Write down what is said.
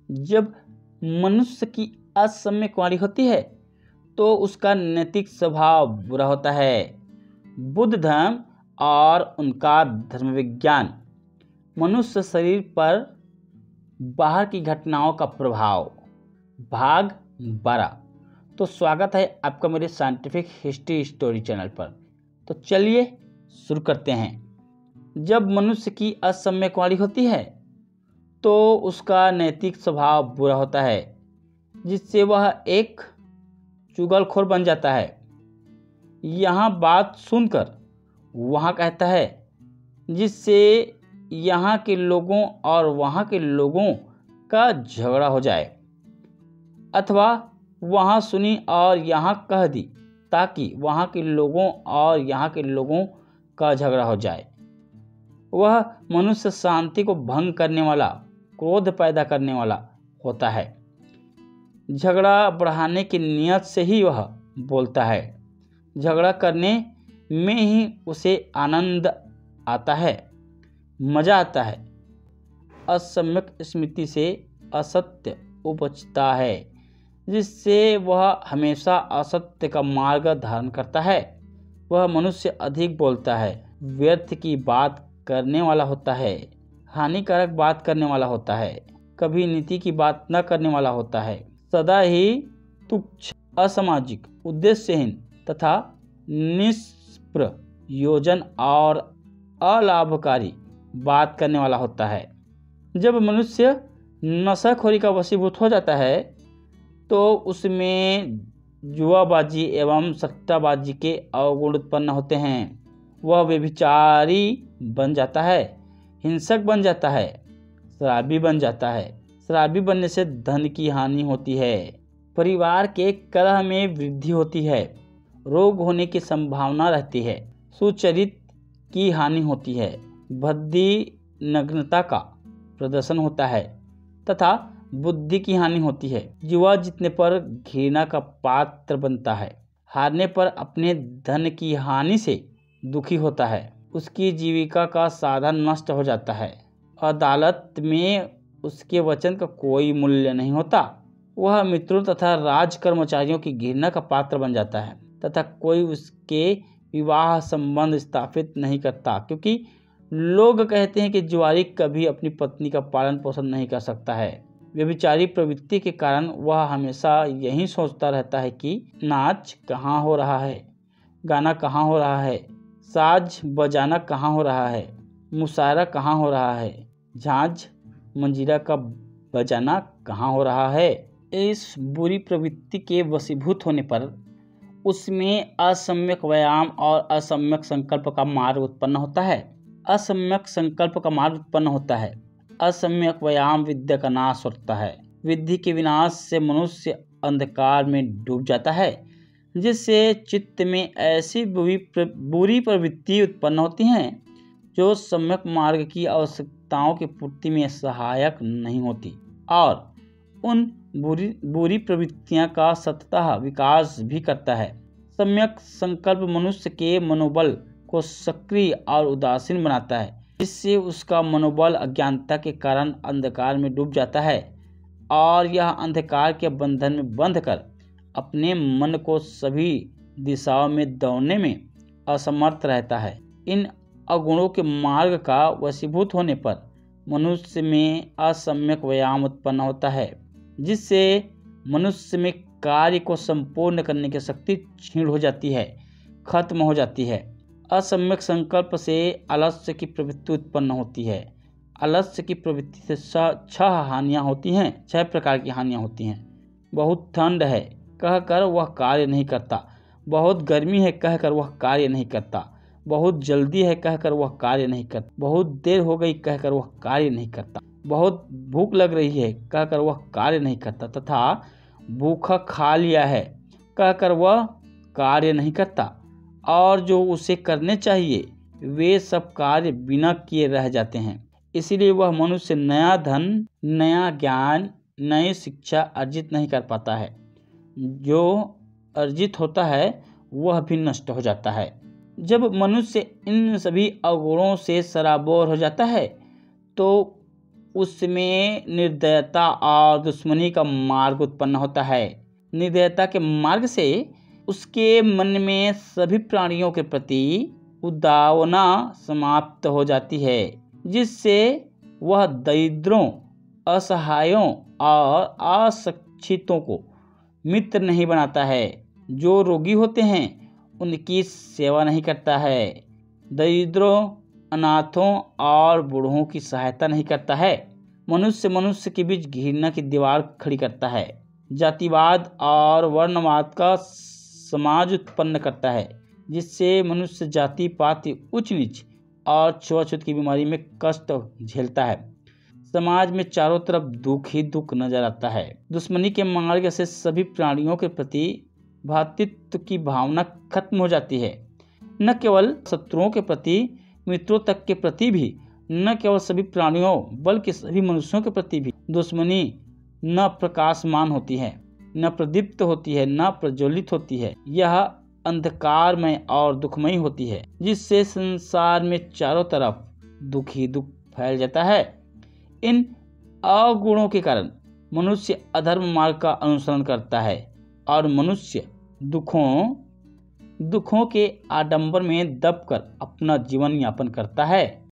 जब मनुष्य की असम्यक वाणी होती है तो उसका नैतिक स्वभाव बुरा होता है। बुद्ध धर्म और उनका धर्म विज्ञान। मनुष्य शरीर पर बाहर की घटनाओं का प्रभाव, भाग 12। तो स्वागत है आपका मेरे साइंटिफिक हिस्ट्री स्टोरी चैनल पर। तो चलिए शुरू करते हैं। जब मनुष्य की असम्यक वाणी होती है तो उसका नैतिक स्वभाव बुरा होता है, जिससे वह एक चुगलखोर बन जाता है। यहाँ बात सुनकर वहाँ कहता है, जिससे यहाँ के लोगों और वहाँ के लोगों का झगड़ा हो जाए, अथवा वहाँ सुनी और यहाँ कह दी ताकि वहाँ के लोगों और यहाँ के लोगों का झगड़ा हो जाए। वह मनुष्य शांति को भंग करने वाला, क्रोध पैदा करने वाला होता है। झगड़ा बढ़ाने की नियत से ही वह बोलता है। झगड़ा करने में ही उसे आनंद आता है, मजा आता है। असम्यक स्मृति से असत्य उपजता है, जिससे वह हमेशा असत्य का मार्ग धारण करता है। वह मनुष्य अधिक बोलता है, व्यर्थ की बात करने वाला होता है, हानिकारक बात करने वाला होता है, कभी नीति की बात न करने वाला होता है, सदा ही तुच्छ, असामाजिक, उद्देश्यहीन तथा निष्प्रयोजन और अलाभकारी बात करने वाला होता है। जब मनुष्य नशाखोरी का वशीभूत हो जाता है तो उसमें जुआबाजी एवं सट्टाबाजी के अवगुण उत्पन्न होते हैं। वह व्यभिचारी बन जाता है, हिंसक बन जाता है, शराबी बन जाता है। शराबी बनने से धन की हानि होती है, परिवार के कलह में वृद्धि होती है, रोग होने की संभावना रहती है, सुचरित की हानि होती है, भद्दी नग्नता का प्रदर्शन होता है तथा बुद्धि की हानि होती है। जुआ जीतने पर घृणा का पात्र बनता है, हारने पर अपने धन की हानि से दुखी होता है, उसकी जीविका का साधन नष्ट हो जाता है, अदालत में उसके वचन का कोई मूल्य नहीं होता, वह मित्रों तथा राज कर्मचारियों की घृणा का पात्र बन जाता है तथा कोई उसके विवाह संबंध स्थापित नहीं करता, क्योंकि लोग कहते हैं कि जुआरी कभी अपनी पत्नी का पालन पोषण नहीं कर सकता है। व्यभिचारी प्रवृत्ति के कारण वह हमेशा यही सोचता रहता है कि नाच कहाँ हो रहा है, गाना कहाँ हो रहा है, साज बजाना कहाँ हो रहा है, मुशायरा कहाँ हो रहा है, झांझ मंजीरा का बजाना कहाँ हो रहा है। इस बुरी प्रवृत्ति के वशीभूत होने पर उसमें असम्यक व्यायाम और असम्यक संकल्प का मार्ग उत्पन्न होता है। असम्यक संकल्प का मार्ग उत्पन्न होता है। असम्यक व्यायाम विद्या का नाश होता है। विधि के विनाश से मनुष्य अंधकार में डूब जाता है, जिससे चित्त में ऐसी बुरी प्रवृत्ति उत्पन्न होती हैं जो सम्यक मार्ग की आवश्यकताओं की पूर्ति में सहायक नहीं होती और उन बुरी प्रवृत्तियां का सततः विकास भी करता है। सम्यक संकल्प मनुष्य के मनोबल को सक्रिय और उदासीन बनाता है, जिससे उसका मनोबल अज्ञानता के कारण अंधकार में डूब जाता है और यह अंधकार के बंधन में बंध कर अपने मन को सभी दिशाओं में दौड़ने में असमर्थ रहता है। इन अगुणों के मार्ग का वशीभूत होने पर मनुष्य में असम्यक व्यायाम उत्पन्न होता है, जिससे मनुष्य में कार्य को संपूर्ण करने की शक्ति क्षीण हो जाती है, खत्म हो जाती है। असम्यक संकल्प से आलस्य की प्रवृत्ति उत्पन्न होती है। आलस्य की प्रवृत्ति से 6 हानियां होती हैं, 6 प्रकार की हानियां होती हैं। बहुत ठंड है कहकर वह कार्य नहीं करता, बहुत गर्मी है कहकर वह कार्य नहीं करता, बहुत जल्दी है कहकर वह कार्य नहीं करता, बहुत देर हो गई कहकर वह कार्य नहीं करता, बहुत भूख लग रही है कहकर वह कार्य नहीं करता तथा भूखा खा लिया है कहकर वह कार्य नहीं करता, और जो उसे करने चाहिए वे सब कार्य बिना किए रह जाते हैं। इसीलिए वह मनुष्य नया धन, नया ज्ञान, नई शिक्षा अर्जित नहीं कर पाता है। जो अर्जित होता है वह भी नष्ट हो जाता है। जब मनुष्य इन सभी अवगुणों से सराबोर हो जाता है तो उसमें निर्दयता और दुश्मनी का मार्ग उत्पन्न होता है। निर्दयता के मार्ग से उसके मन में सभी प्राणियों के प्रति उदावना समाप्त हो जाती है, जिससे वह दरिद्रों, असहायों और अशिक्षितों को मित्र नहीं बनाता है। जो रोगी होते हैं उनकी सेवा नहीं करता है, दरिद्रों, अनाथों और बूढ़ों की सहायता नहीं करता है। मनुष्य के बीच घृणा की दीवार खड़ी करता है, जातिवाद और वर्णवाद का समाज उत्पन्न करता है, जिससे मनुष्य जाति पाति, उच्च नीच और छुआछूत की बीमारी में कष्ट झेलता है। समाज में चारों तरफ दुख ही दुख नजर आता है। दुश्मनी के मार्ग से सभी प्राणियों के प्रति भ्रातृत्व की भावना खत्म हो जाती है। न केवल शत्रुओं के प्रति, मित्रों तक के प्रति भी, न केवल सभी प्राणियों बल्कि सभी मनुष्यों के प्रति भी दुश्मनी न प्रकाशमान होती है, न प्रदीप्त होती है, न प्रज्वलित होती है। यह अंधकारमय और दुखमयी होती है, जिससे संसार में चारों तरफ दुख ही दुख फैल जाता है। इन अवगुणों के कारण मनुष्य अधर्म मार्ग का अनुसरण करता है और मनुष्य दुखों के आडंबर में दबकर अपना जीवन यापन करता है।